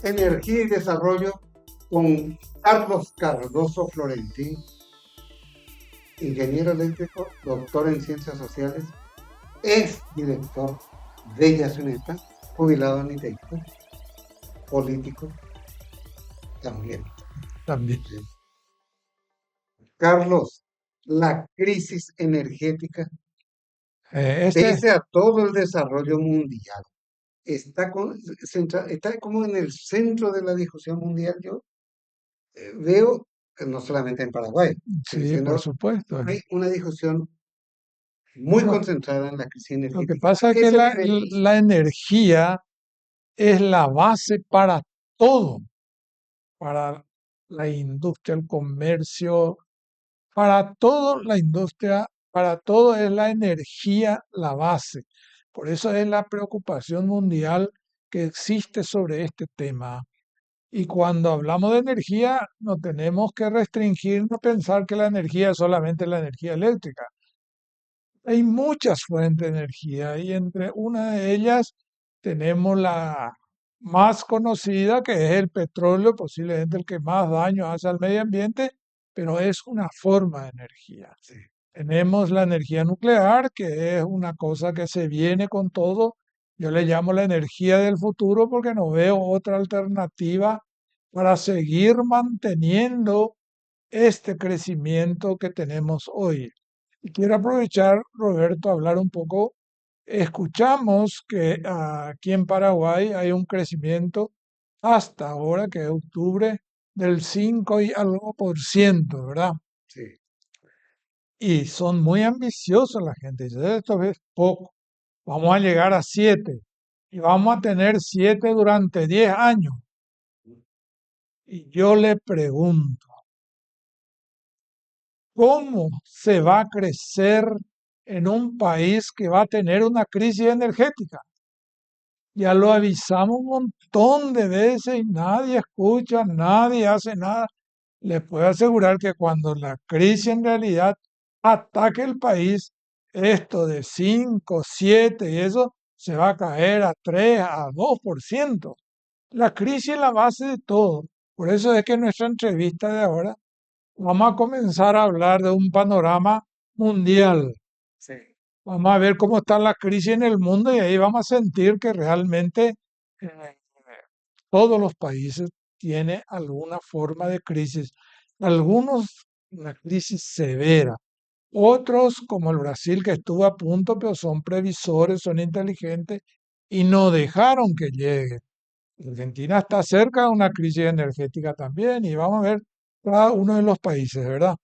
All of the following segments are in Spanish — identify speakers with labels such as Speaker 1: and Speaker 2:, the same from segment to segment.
Speaker 1: Energía y Desarrollo con Carlos Cardoso Florentín, ingeniero eléctrico, doctor en ciencias sociales, ex director de Yasuneta, jubilado en ITEICO, político también.
Speaker 2: También.
Speaker 1: Carlos, la crisis energética,
Speaker 2: Este,
Speaker 1: pese a todo el desarrollo mundial, está como en el centro de la discusión mundial. Yo veo, no solamente en Paraguay,
Speaker 2: sí, por
Speaker 1: sino
Speaker 2: supuesto.
Speaker 1: hay una discusión muy
Speaker 2: Lo,
Speaker 1: concentrada en la crisis
Speaker 2: lo que
Speaker 1: energética. ¿A
Speaker 2: pasa es
Speaker 1: qué
Speaker 2: que
Speaker 1: se debe esto?
Speaker 2: la energía es la base para todo, para la industria, el comercio, para todo la industria, para todo es la energía la base. Por eso es la preocupación mundial que existe sobre este tema. Y cuando hablamos de energía, no tenemos que restringirnos a pensar que la energía es solamente la energía eléctrica. Hay muchas fuentes de energía y entre una de ellas tenemos la más conocida, que es el petróleo, posiblemente el que más daño hace al medio ambiente, pero es una forma de energía.
Speaker 1: Sí.
Speaker 2: Tenemos la energía nuclear, que es una cosa que se viene con todo. Yo le llamo la energía del futuro porque no veo otra alternativa para seguir manteniendo este crecimiento que tenemos hoy. Y quiero aprovechar, Roberto, a hablar un poco. Escuchamos que aquí en Paraguay hay un crecimiento hasta ahora, que es octubre, del 5 y algo por ciento, ¿verdad?
Speaker 1: Sí.
Speaker 2: Y son muy ambiciosos la gente. Dice, esto es poco. Vamos a llegar a 7 y vamos a tener 7 durante 10 años. Y yo le pregunto, ¿cómo se va a crecer en un país que va a tener una crisis energética? Ya lo avisamos un montón de veces y nadie escucha, nadie hace nada. Les puedo asegurar que cuando la crisis en realidad ataque el país, esto de 5, 7 y eso se va a caer a 3, a 2%. La crisis es la base de todo. Por eso es que en nuestra entrevista de ahora vamos a comenzar a hablar de un panorama mundial.
Speaker 1: Sí.
Speaker 2: Vamos a ver cómo está la crisis en el mundo y ahí vamos a sentir que realmente eh, todos los países tienen alguna forma de crisis. Algunos una crisis severa, otros como el Brasil que estuvo a punto, pero son previsores, son inteligentes y no dejaron que llegue. Argentina está cerca de una crisis energética también y vamos a ver cada uno de los países, ¿verdad?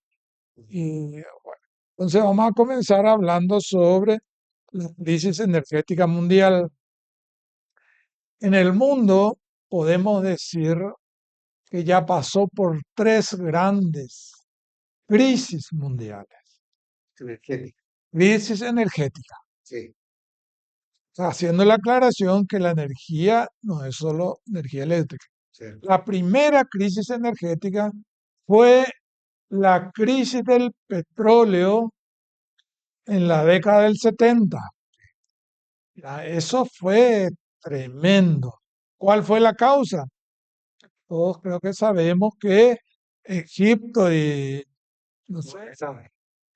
Speaker 2: Y bueno, entonces vamos a comenzar hablando sobre la crisis energética mundial. En el mundo podemos decir que ya pasó por tres grandes crisis mundiales.
Speaker 1: Energética.
Speaker 2: Crisis energética,
Speaker 1: Sí.
Speaker 2: haciendo la aclaración que la energía no es solo energía eléctrica.
Speaker 1: Cierto.
Speaker 2: La primera crisis energética fue la crisis del petróleo en la década del 70. Eso fue tremendo. ¿Cuál fue la causa? Todos creo que sabemos que Egipto y, no sé,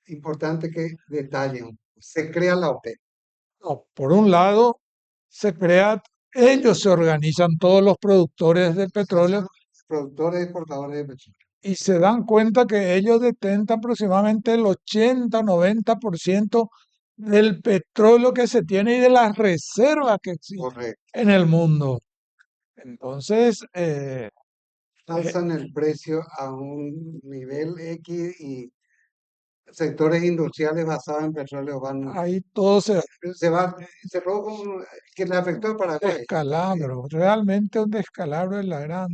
Speaker 1: Importante que detallen. Se crea la OPEP.
Speaker 2: no, por un lado, se crea, ellos se organizan, todos los productores de petróleo,
Speaker 1: Productores y exportadores de petróleo.
Speaker 2: y se dan cuenta que ellos detentan aproximadamente el 80-90% del petróleo que se tiene y de las reservas que existen
Speaker 1: Correcto.
Speaker 2: en el mundo. Entonces,
Speaker 1: Alzan el precio a un nivel X y sectores industriales basados en petróleo
Speaker 2: ahí todo
Speaker 1: se va, se provoca que le afectó a Paraguay.
Speaker 2: descalabro, realmente un descalabro de la gran.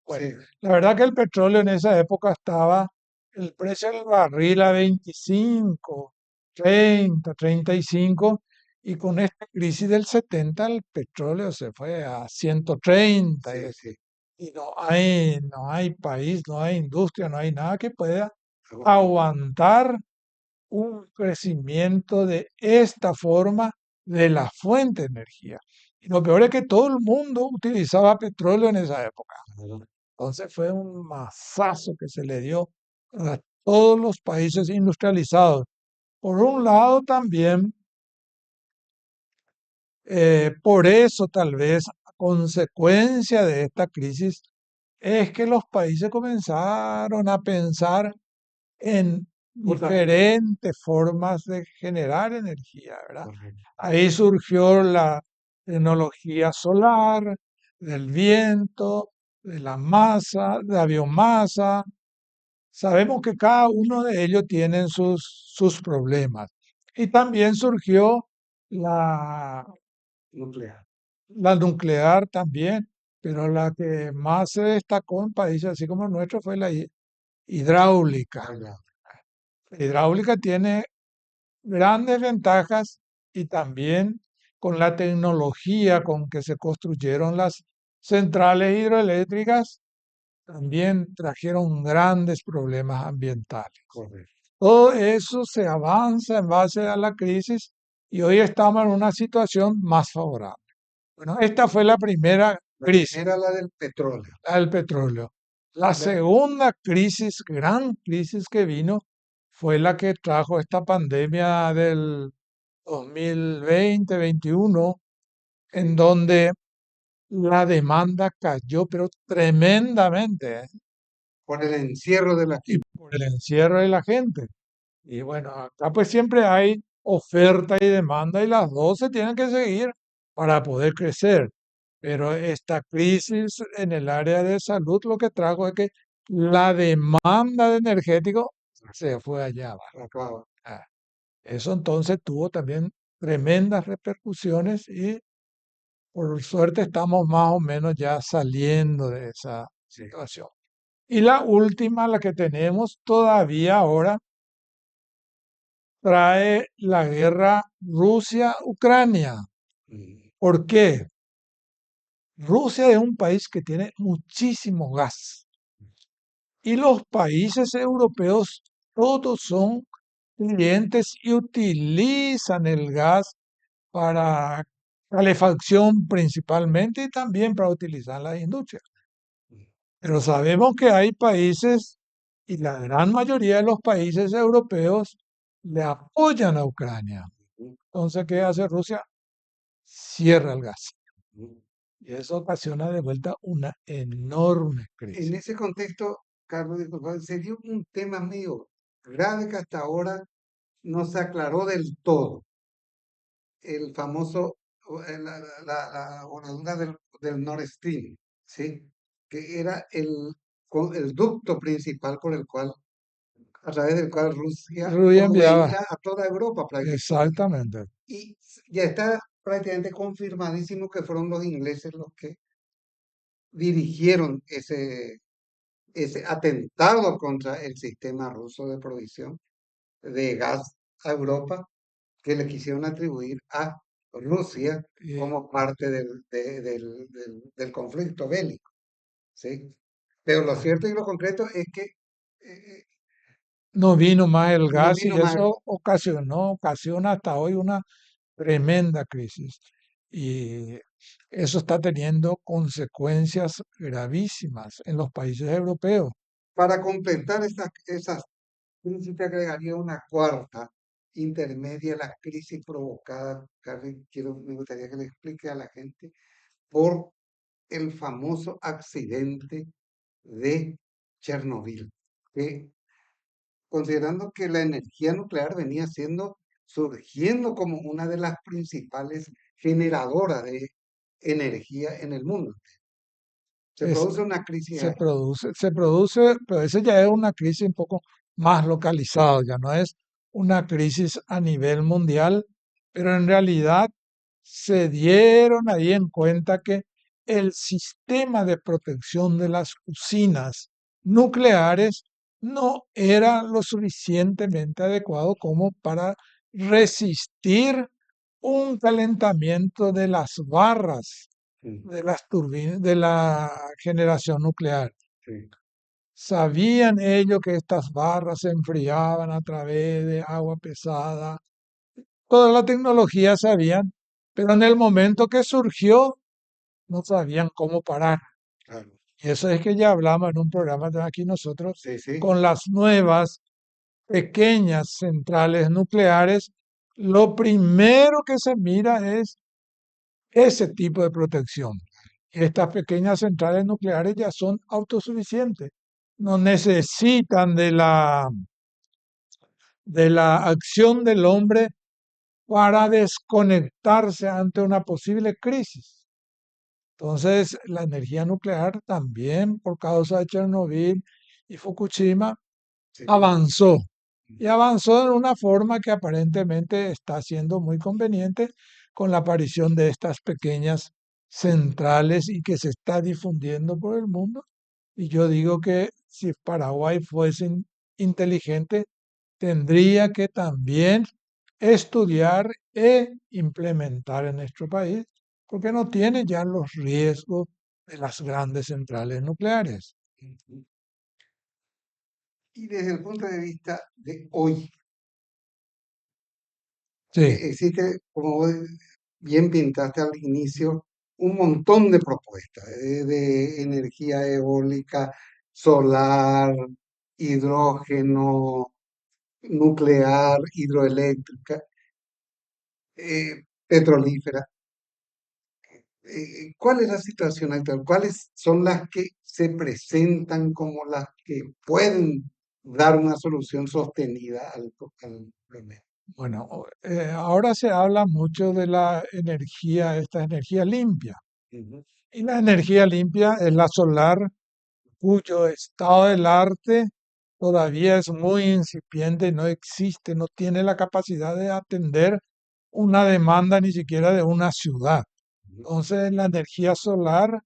Speaker 2: Bueno,
Speaker 1: Sí,
Speaker 2: la verdad que el petróleo en esa época estaba, el precio del barril a 25, 30, 35, y con esta crisis del 70 el petróleo se fue a 130,
Speaker 1: sí, sí.
Speaker 2: y no hay país, no hay industria, no hay nada que pueda aguantar un crecimiento de esta forma de la fuente de energía. Y lo peor es que todo el mundo utilizaba petróleo en esa época.
Speaker 1: Claro.
Speaker 2: Entonces fue un masazo que se le dio a todos los países industrializados. Por un lado también, por eso tal vez, a consecuencia de esta crisis, es que los países comenzaron a pensar en
Speaker 1: Otra,
Speaker 2: diferentes formas de generar energía, ¿verdad?
Speaker 1: correcto.
Speaker 2: Ahí surgió la tecnología solar, del viento, de la masa, de la biomasa. Sabemos que cada uno de ellos tiene sus problemas. Y también surgió la,
Speaker 1: Nuclear.
Speaker 2: la nuclear también, pero la que más se destacó en países así como el nuestro fue la hidráulica.
Speaker 1: Allá.
Speaker 2: La hidráulica tiene grandes ventajas y también con la tecnología con que se construyeron las centrales hidroeléctricas, también trajeron grandes problemas ambientales.
Speaker 1: Correcto.
Speaker 2: Todo eso se avanza en base a la crisis y hoy estamos en una situación más favorable. Bueno, esta fue la primera
Speaker 1: La
Speaker 2: crisis,
Speaker 1: primera, la del petróleo.
Speaker 2: la del petróleo. La
Speaker 1: La-
Speaker 2: segunda crisis, gran crisis que vino, fue la que trajo esta pandemia del 2020-21, en
Speaker 1: sí,
Speaker 2: donde la demanda cayó, pero tremendamente, ¿eh?
Speaker 1: por el encierro de la
Speaker 2: Y
Speaker 1: gente.
Speaker 2: por el encierro de la gente. Y bueno, acá pues siempre hay oferta y demanda y las dos se tienen que seguir para poder crecer. Pero esta crisis en el área de salud lo que trajo es que la demanda de energético se fue allá abajo.
Speaker 1: Acaba.
Speaker 2: Ah, eso entonces tuvo también tremendas repercusiones y por suerte estamos más o menos ya saliendo de esa
Speaker 1: Sí.
Speaker 2: situación. Y la última, la que tenemos todavía ahora, trae la guerra Rusia-Ucrania.
Speaker 1: Mm.
Speaker 2: ¿Por qué? Rusia es un país que tiene muchísimo gas y los países europeos todos son clientes y utilizan el gas para calefacción principalmente y también para utilizar en las industrias. Pero sabemos que hay países y la gran mayoría de los países europeos le apoyan a Ucrania.
Speaker 1: Mm.
Speaker 2: Entonces, ¿qué hace Rusia? Cierra el gas.
Speaker 1: Mm.
Speaker 2: Y eso ocasiona de vuelta una enorme
Speaker 1: En
Speaker 2: crisis.
Speaker 1: ese contexto, Carlos, disculpa, se dio un tema medio grave que hasta ahora no se aclaró del todo. El famoso, la voladura del Nord Stream, ¿sí? Que era el ducto principal por el cual, a través del cual Rusia
Speaker 2: Rusia enviaba,
Speaker 1: proveía a toda Europa prácticamente.
Speaker 2: exactamente,
Speaker 1: Y ya está prácticamente confirmadísimo que fueron los ingleses los que dirigieron ese atentado contra el sistema ruso de provisión de gas a Europa, que le quisieron atribuir a Rusia
Speaker 2: y
Speaker 1: como parte del conflicto bélico, ¿sí? Pero lo cierto y lo concreto es que eh,
Speaker 2: no vino más el
Speaker 1: no
Speaker 2: gas y
Speaker 1: vino más.
Speaker 2: eso ocasiona hasta hoy una tremenda crisis. Y eso está teniendo consecuencias gravísimas en los países europeos.
Speaker 1: Para completar esas crisis, te agregaría una cuarta intermedia, la crisis provocada, Carly, me gustaría que le explique a la gente por el famoso accidente de Chernobyl, que considerando que la energía nuclear venía surgiendo como una de las principales generadoras de energía en el mundo. Se
Speaker 2: Es,
Speaker 1: produce una crisis ahí.
Speaker 2: se produce, pero esa ya es una crisis un poco más localizada, ya no es una crisis a nivel mundial, pero en realidad se dieron ahí en cuenta que el sistema de protección de las usinas nucleares no era lo suficientemente adecuado como para resistir un calentamiento de las barras
Speaker 1: Sí,
Speaker 2: de las turbinas de la generación nuclear.
Speaker 1: sí.
Speaker 2: Sabían ellos que estas barras se enfriaban a través de agua pesada. Toda la tecnología sabían, Pero en el momento que surgió, no sabían cómo parar.
Speaker 1: claro.
Speaker 2: Y eso es que ya hablamos en un programa de aquí nosotros
Speaker 1: Sí, sí,
Speaker 2: con las nuevas pequeñas centrales nucleares. Lo primero que se mira es ese tipo de protección. Estas pequeñas centrales nucleares ya son autosuficientes, no necesitan de la acción del hombre para desconectarse ante una posible crisis. Entonces, la energía nuclear también, por causa de Chernobyl y Fukushima,
Speaker 1: sí.
Speaker 2: avanzó. Y avanzó de una forma que aparentemente está siendo muy conveniente con la aparición de estas pequeñas centrales y que se está difundiendo por el mundo. Y yo digo que si Paraguay fuese inteligente, tendría que también estudiar e implementar en nuestro país, porque no tiene ya los riesgos de las grandes centrales nucleares.
Speaker 1: Ujú. Y desde el punto de vista de hoy,
Speaker 2: Sí,
Speaker 1: existe, como vos bien pintaste al inicio, un montón de propuestas de energía eólica, solar, hidrógeno, nuclear, hidroeléctrica, petrolífera. ¿Cuál es la situación actual? ¿Cuáles son las que se presentan como las que pueden dar una solución sostenida al problema?
Speaker 2: bueno, ahora se habla mucho de la energía, esta energía limpia.
Speaker 1: Ujú,
Speaker 2: Y la energía limpia es la solar, cuyo estado del arte todavía es muy incipiente, no existe, no tiene la capacidad de atender una demanda ni siquiera de una ciudad.
Speaker 1: ujú,
Speaker 2: Entonces, la energía solar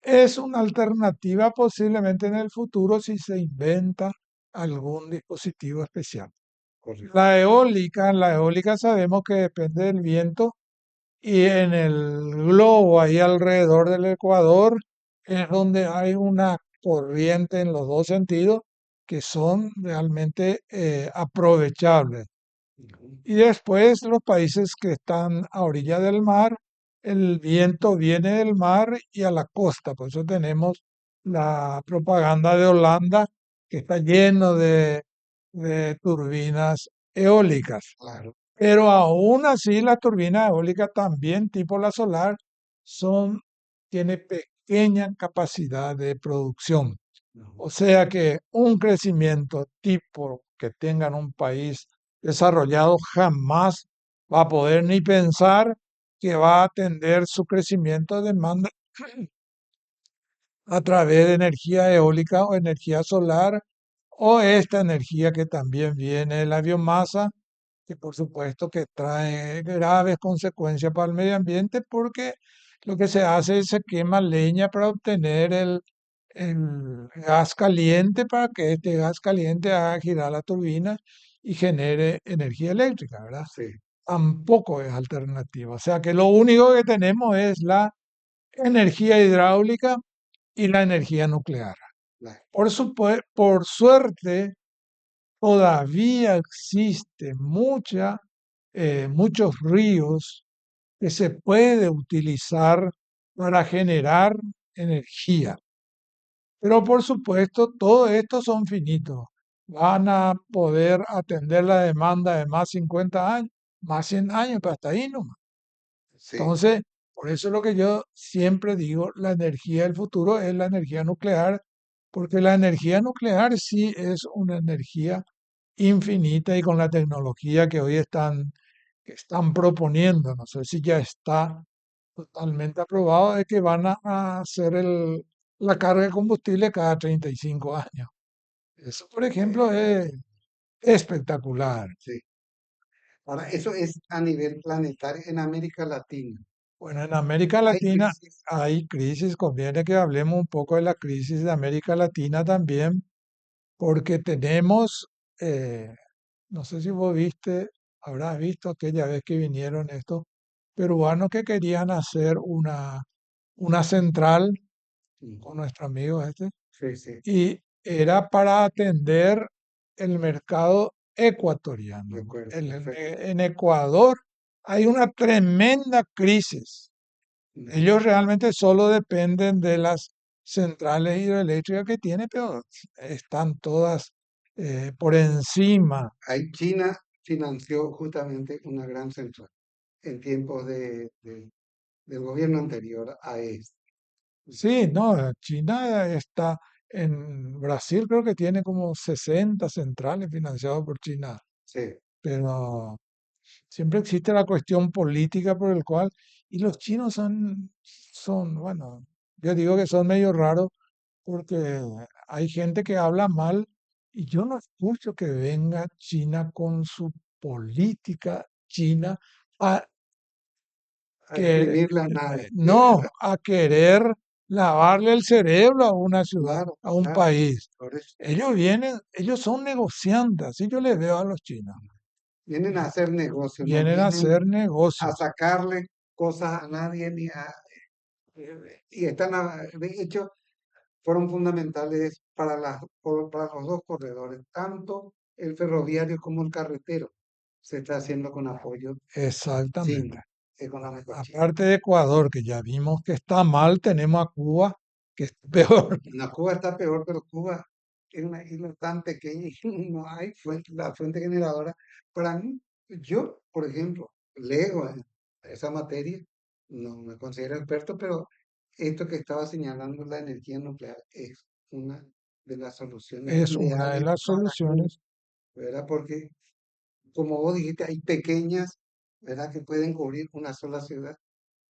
Speaker 2: es una alternativa posiblemente en el futuro si se inventa algún dispositivo especial.
Speaker 1: correcto.
Speaker 2: La eólica sabemos que depende del viento y en el globo ahí alrededor del Ecuador es donde hay una corriente en los dos sentidos que son realmente aprovechables.
Speaker 1: Ujú,
Speaker 2: Y después los países que están a orilla del mar, el viento viene del mar y a la costa. Por eso tenemos la propaganda de Holanda que está lleno de turbinas eólicas.
Speaker 1: claro.
Speaker 2: Pero aún así las turbinas eólicas también tipo la solar son, tiene pequeña capacidad de producción.
Speaker 1: Ujú,
Speaker 2: O sea que un crecimiento tipo que tenga en un país desarrollado jamás va a poder ni pensar que va a atender su crecimiento de demanda a través de energía eólica o energía solar o esta energía que también viene de la biomasa, que por supuesto que trae graves consecuencias para el medio ambiente porque lo que se hace es se quema leña para obtener el gas caliente para que este gas caliente haga girar la turbina y genere energía eléctrica, ¿verdad?
Speaker 1: sí,
Speaker 2: Tampoco es alternativa. O sea que lo único que tenemos es la energía hidráulica y la energía nuclear.
Speaker 1: la-
Speaker 2: Por suerte, todavía existe muchos ríos que se puede utilizar para generar energía. Pero por supuesto, todo esto son finitos. Van a poder atender la demanda de más 50 años, más 100 años, pero hasta ahí nomás.
Speaker 1: sí,
Speaker 2: Entonces, por eso es lo que yo siempre digo, la energía del futuro es la energía nuclear, porque la energía nuclear sí es una energía infinita y con la tecnología que están proponiendo, no sé si ya está totalmente aprobado, de que van a hacer la carga de combustible cada 35 años. Eso, por ejemplo,
Speaker 1: eh,
Speaker 2: es espectacular.
Speaker 1: sí. Ahora, eso es a nivel planetario en América Latina.
Speaker 2: Bueno, en América
Speaker 1: Hay
Speaker 2: Latina
Speaker 1: crisis.
Speaker 2: hay crisis, conviene que hablemos un poco de la crisis de América Latina también, porque tenemos, eh, no sé si vos viste, habrás visto aquella vez que vinieron estos peruanos que querían hacer una central con
Speaker 1: Ujú,
Speaker 2: nuestro amigo este,
Speaker 1: sí, sí,
Speaker 2: y era para atender el mercado ecuatoriano.
Speaker 1: recuerdo,
Speaker 2: En
Speaker 1: perfecto.
Speaker 2: en Ecuador hay una tremenda crisis.
Speaker 1: Ujú.
Speaker 2: Ellos realmente solo dependen de las centrales hidroeléctricas que tiene, pero están todas por encima.
Speaker 1: Ahí China financió justamente una gran central en tiempos del gobierno anterior a este.
Speaker 2: Sí, no, China está en Brasil, creo que tiene como 60 centrales financiadas por China,
Speaker 1: Sí,
Speaker 2: pero siempre existe la cuestión política por el cual, y los chinos bueno, yo digo que son medio raros porque hay gente que habla mal y yo no escucho que venga China con su política china a
Speaker 1: a
Speaker 2: que
Speaker 1: exprimirle a nadie.
Speaker 2: no, a querer lavarle el cerebro a una ciudad,
Speaker 1: Claro,
Speaker 2: a un
Speaker 1: claro.
Speaker 2: país.
Speaker 1: Por eso
Speaker 2: Ellos vienen, ellos son negociantes, así yo les veo a los chinos.
Speaker 1: vienen a hacer negocio, no
Speaker 2: Vienen a
Speaker 1: vienen
Speaker 2: hacer
Speaker 1: a
Speaker 2: negocios.
Speaker 1: sacarle cosas a nadie ni a y están de hecho fueron fundamentales para para los dos corredores, tanto el ferroviario como el carretero. Se está haciendo con apoyo
Speaker 2: Exactamente.
Speaker 1: chino, económico chino.
Speaker 2: Aparte de Ecuador, que ya vimos que está mal, tenemos a Cuba, que es peor.
Speaker 1: No, Cuba está peor, pero Cuba es una isla tan pequeña y no hay la fuente generadora. Para mí, yo, por ejemplo, leo esa materia, no me considero experto, pero esto que estaba señalando la energía nuclear es una de las soluciones
Speaker 2: Es una de
Speaker 1: ideales
Speaker 2: las
Speaker 1: para Cuba,
Speaker 2: soluciones.
Speaker 1: ¿verdad? Porque, como vos dijiste, hay pequeñas, ¿verdad? Que pueden cubrir una sola ciudad,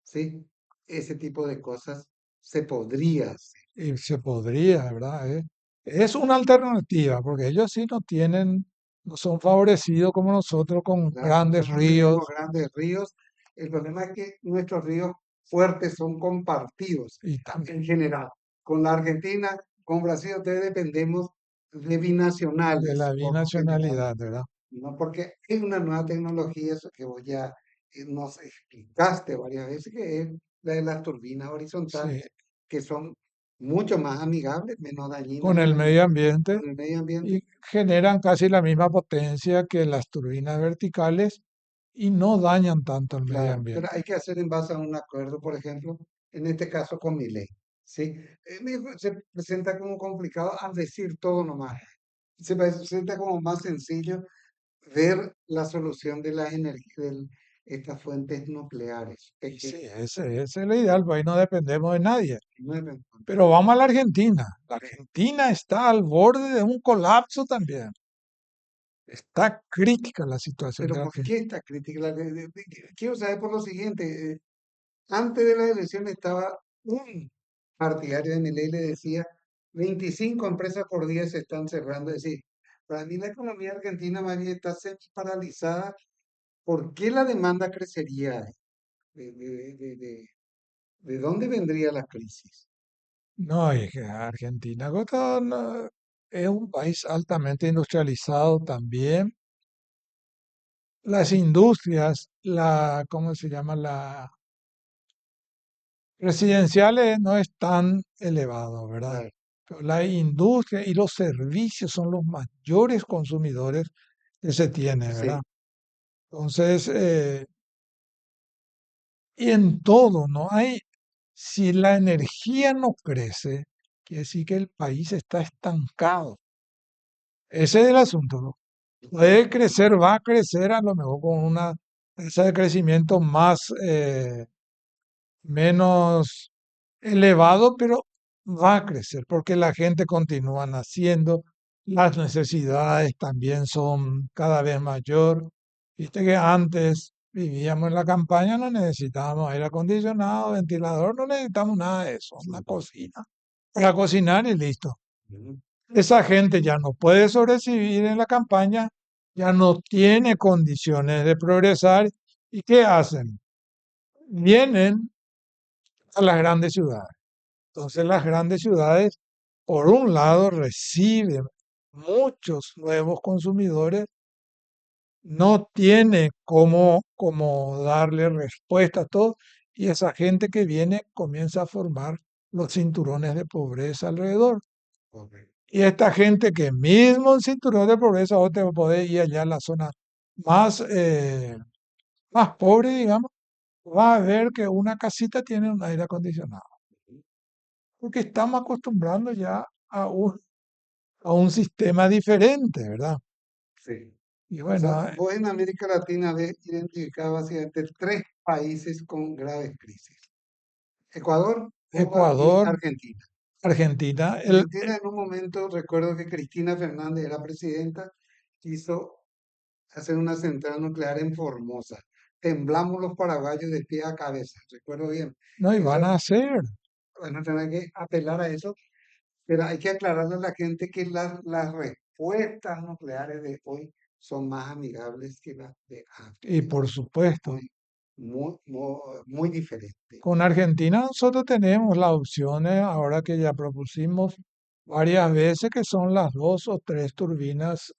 Speaker 1: ¿sí? Ese tipo de cosas se podría hacer.
Speaker 2: Y se podría, ¿verdad? Es una alternativa, porque ellos sí no tienen, no son favorecidos como nosotros con
Speaker 1: ¿Verdad?
Speaker 2: grandes
Speaker 1: Nosotros no tenemos
Speaker 2: ríos
Speaker 1: grandes ríos. El problema es que nuestros ríos fuertes son compartidos
Speaker 2: y también
Speaker 1: en general. Con la Argentina, con Brasil, ustedes dependemos de
Speaker 2: de
Speaker 1: binacionales
Speaker 2: la
Speaker 1: por lo general,
Speaker 2: binacionalidad, ¿verdad?
Speaker 1: no porque hay una nueva tecnología, eso que vos ya nos explicaste varias veces, que es la de las turbinas
Speaker 2: Sí,
Speaker 1: horizontales, que son mucho más amigables, menos dañinas
Speaker 2: con el medio ambiente
Speaker 1: con el medio ambiente.
Speaker 2: y generan casi la misma potencia que las turbinas verticales y no dañan tanto el medio
Speaker 1: Claro, pero
Speaker 2: ambiente.
Speaker 1: hay que hacer en base a un acuerdo, por ejemplo, en este caso con mi ley, ¿sí? Se presenta como complicado al decir todo nomás. Se presenta como más sencillo ver la solución de las energías, de estas fuentes nucleares
Speaker 2: Y sí,
Speaker 1: pequeñas.
Speaker 2: ese es el ideal, pues ahí no dependemos de nadie.
Speaker 1: No deben-
Speaker 2: Pero vamos a la Argentina. La Argentina está al borde de un colapso también. Está crítica la situación de
Speaker 1: Pero
Speaker 2: la
Speaker 1: ¿por
Speaker 2: Argentina.
Speaker 1: qué esta crítica? Quiero saber por lo siguiente. Antes de la elección estaba un partidario de Milei, le decía, 25 empresas por día se están cerrando. Es decir, para mí la economía argentina más bien está semi paralizada. ¿Por qué la demanda crecería? ¿De, de, de, de- de dónde vendría la crisis?
Speaker 2: No, y es que Argentina no, es un país altamente industrializado también. Las industrias, ¿cómo se llama? La residenciales no es tan elevado, ¿verdad?
Speaker 1: Claro,
Speaker 2: Pero la industria y los servicios son los mayores consumidores que se tiene, ¿verdad?
Speaker 1: sí,
Speaker 2: Entonces, y en todo, ¿no? Si la energía no crece, quiere decir que el país está estancado. Ese es el asunto, ¿no? Puede crecer, va a crecer a lo mejor con una tasa de crecimiento menos elevado, pero va a crecer porque la gente continúa naciendo, las necesidades también son cada vez mayor. Viste que antes vivíamos en la campaña, no necesitábamos aire acondicionado, ventilador, no necesitamos nada de eso, una
Speaker 1: sí.
Speaker 2: cocina para cocinar y listo.
Speaker 1: Ujú.
Speaker 2: Esa gente ya no puede sobrevivir en la campaña, ya no tiene condiciones de progresar. ¿Y qué hacen? Vienen a las grandes ciudades. Entonces las grandes ciudades, por un lado, reciben muchos nuevos consumidores, no tiene cómo darle respuesta a todo, y esa gente que viene comienza a formar los cinturones de pobreza alrededor.
Speaker 1: Correcto.
Speaker 2: Y esta gente que mismo en cinturón de pobreza, vos te podés ir allá a la zona más, más pobre, digamos, va a ver que una casita tiene un aire acondicionado, porque estamos acostumbrando ya a un sistema diferente, ¿verdad?
Speaker 1: Sí.
Speaker 2: Y
Speaker 1: O sea,
Speaker 2: bueno,
Speaker 1: vos en América Latina ves identificado básicamente tres países con graves crisis. Ecuador, Cuba y
Speaker 2: Ecuador,
Speaker 1: Argentina.
Speaker 2: Argentina,
Speaker 1: Argentina en un momento, recuerdo que Cristina Fernández era presidenta, quiso hacer una central nuclear en Formosa. Temblamos los paraguayos de pie a cabeza, recuerdo bien.
Speaker 2: no, y van
Speaker 1: Eso,
Speaker 2: a hacer.
Speaker 1: van a tener que apelar a eso, pero hay que aclararle a la gente que las respuestas nucleares de hoy son más amigables que las de
Speaker 2: Y
Speaker 1: antes.
Speaker 2: por supuesto,
Speaker 1: Muy, muy diferente.
Speaker 2: con Argentina nosotros tenemos las opciones, ahora que ya propusimos varias veces, que son las dos o tres turbinas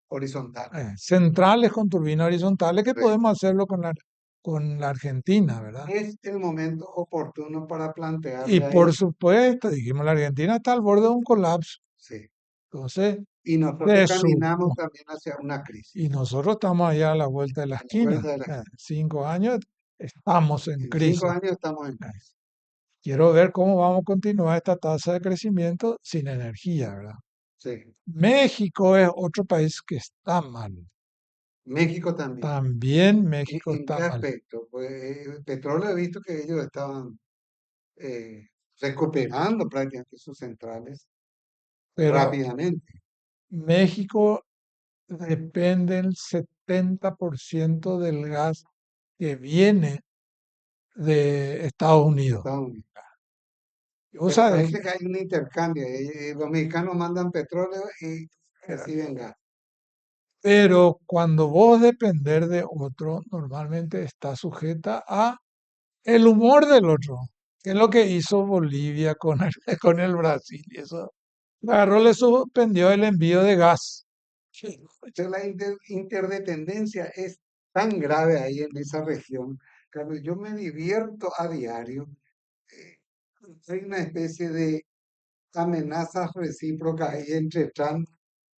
Speaker 1: Horizontal.
Speaker 2: centrales con turbinas horizontales, que
Speaker 1: Correcto.
Speaker 2: podemos hacerlo con la Argentina, ¿verdad?
Speaker 1: Es el momento oportuno para
Speaker 2: Y
Speaker 1: plantearle a
Speaker 2: por
Speaker 1: ellos.
Speaker 2: supuesto, dijimos, la Argentina está al borde de un colapso.
Speaker 1: Sí.
Speaker 2: Entonces,
Speaker 1: Y nosotros
Speaker 2: de su,
Speaker 1: caminamos también hacia una
Speaker 2: y
Speaker 1: crisis.
Speaker 2: nosotros estamos allá a la vuelta de la
Speaker 1: A la
Speaker 2: esquina.
Speaker 1: vuelta de la
Speaker 2: 5 años estamos en
Speaker 1: En 5
Speaker 2: crisis.
Speaker 1: años estamos en
Speaker 2: Eh,
Speaker 1: crisis.
Speaker 2: Quiero ver cómo vamos a continuar esta tasa de crecimiento sin energía, ¿verdad?
Speaker 1: Sí.
Speaker 2: México es otro país que está mal.
Speaker 1: México también.
Speaker 2: También México
Speaker 1: ¿En qué
Speaker 2: está mal.
Speaker 1: aspecto? Pues petróleo he visto que ellos estaban eh, recuperando prácticamente sus centrales
Speaker 2: Pero
Speaker 1: rápidamente.
Speaker 2: México depende el 70% del gas que viene de Estados Unidos.
Speaker 1: Estados Unidos.
Speaker 2: Y vos
Speaker 1: Pero
Speaker 2: sabés que,
Speaker 1: parece que hay un intercambio. Los mexicanos mandan petróleo y reciben gas.
Speaker 2: pero cuando vos depender de otro, normalmente está sujeta a el humor del otro, que es lo que hizo Bolivia con el, con el Brasil. Y eso agarró, le suspendió el envío de gas. Sí.
Speaker 1: Entonces, la interdependencia es tan grave ahí en esa región. Carlos, yo me divierto a diario. eh, Hay una especie de amenazas recíprocas ahí entre Trump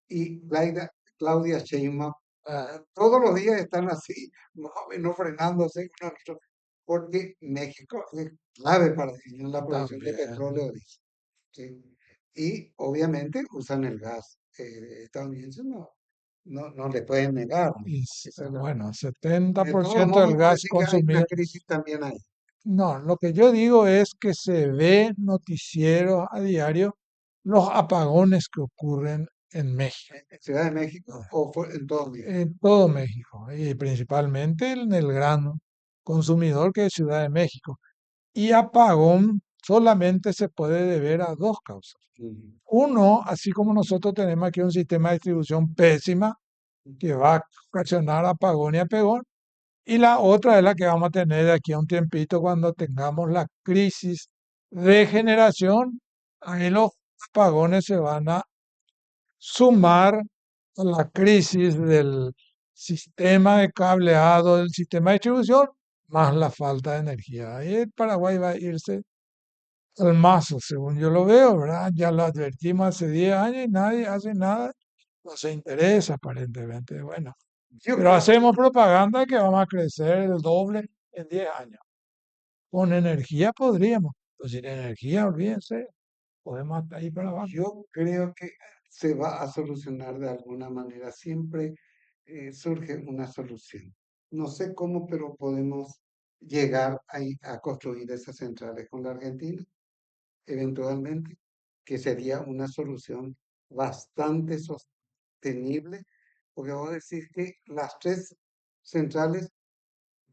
Speaker 1: y Claudia Sheinbaum. Todos los días están así, más o menos frenándose uno al otro, porque México es clave para ellos en la producción de
Speaker 2: También.
Speaker 1: petróleo, dice, ¿sí? Y obviamente usan el gas. Estadounidenses no le pueden negar, ¿no? Esa es
Speaker 2: Bueno,
Speaker 1: de todos
Speaker 2: 70%
Speaker 1: modos,
Speaker 2: del
Speaker 1: vos
Speaker 2: gas
Speaker 1: decís que hay una
Speaker 2: consumido.
Speaker 1: crisis también ahí,
Speaker 2: No, lo que yo digo es que se ve noticieros a diario los apagones que ocurren en México,
Speaker 1: en Ciudad de México o en todo México.
Speaker 2: en todo México, y principalmente en el gran consumidor que es Ciudad de México. Y apagón solamente se puede deber a dos causas.
Speaker 1: Ujú.
Speaker 2: Uno, así como nosotros tenemos aquí un sistema de distribución pésima que va a ocasionar apagón y apagón, y la otra es la que vamos a tener de aquí a un tiempito cuando tengamos la crisis de generación. Ahí los apagones se van a sumar a la crisis del sistema de cableado, del sistema de distribución, más la falta de energía. Ahí el Paraguay va a irse al mazo, según yo lo veo, ¿verdad? Ya lo advertimos hace 10 años y nadie hace nada, no se interesa aparentemente. Bueno,
Speaker 1: Yo
Speaker 2: pero
Speaker 1: creo,
Speaker 2: hacemos propaganda que vamos a crecer el doble en 10 años. Con energía podríamos, pero sin energía, olvídense, podemos hasta ahí para abajo.
Speaker 1: yo creo que se va a solucionar de alguna manera. Siempre surge una solución. No sé cómo, pero podemos llegar a construir esas centrales con la Argentina, eventualmente, que sería una solución bastante sostenible, porque vos decís que las tres centrales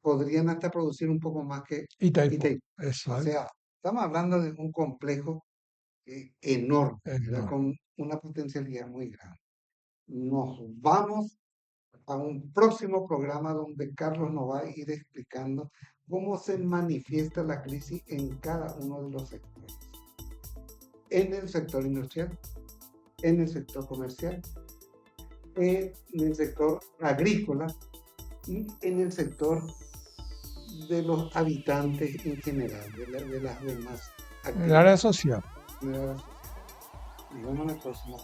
Speaker 1: podrían hasta producir un poco más que
Speaker 2: Itaipu,
Speaker 1: Itaipú. O
Speaker 2: exacto,
Speaker 1: sea, estamos hablando de un complejo enorme, ¿verdad?
Speaker 2: enorme.
Speaker 1: Con una potencialidad muy grande. Nos vamos a un próximo programa donde Carlos nos va a ir explicando cómo se manifiesta la crisis en cada uno de los sectores. En el sector industrial, en el sector comercial, en el sector agrícola y en el sector de los habitantes en general, de las demás
Speaker 2: El área
Speaker 1: actividades
Speaker 2: social.
Speaker 1: de la sociedad. Nos vemos en la próxima.